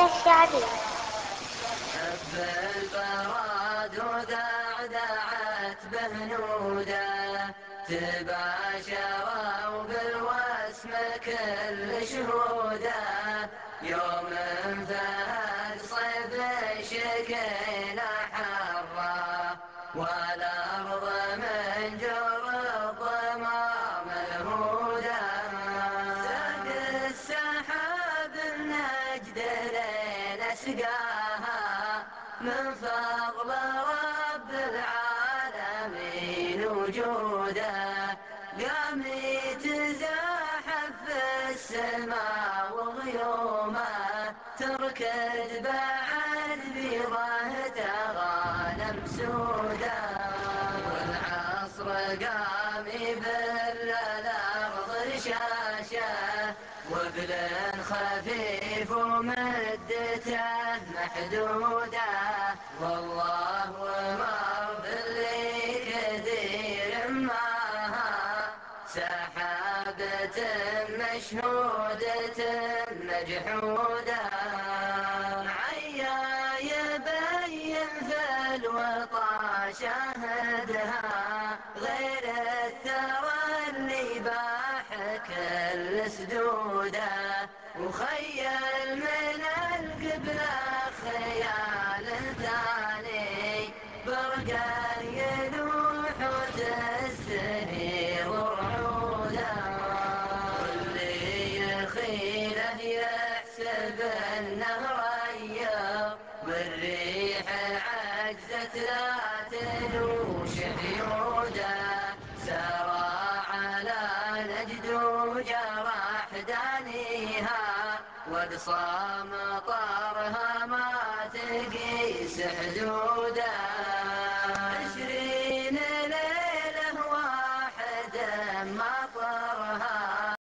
الشعبي. هب البراد ودعدعت بهنوده، تباشروا بالوسم كل شهوده. يوم فهد صيف شكينا حره، والأرض من جر الظما ملهوده. ساد السحاب النجد لين سقاها، من فضل رب العالمين وجوده. قام يتزاحف في السماء وغيومه، تركض بعد بيضه غانم سوده. والعصر قام يبل الأرض رشاشه، وبل خفيف ومدته محدوده. والله ومر باللي كثير معها، سحابة مشهودة مجحودة. عيا يبين في الوطا شاهدها، غير الثرى اللي باح كل سدوده. وخيل من القبلة خيال ثاني، برقا يلوح وتستنير رعوده. واللي يخيله يحسب انه ريق، والريح عجزت لا تلوش حيوده. سرى على نجد وجرح دانيها، واقصى مطارها ما تقيس حدوده.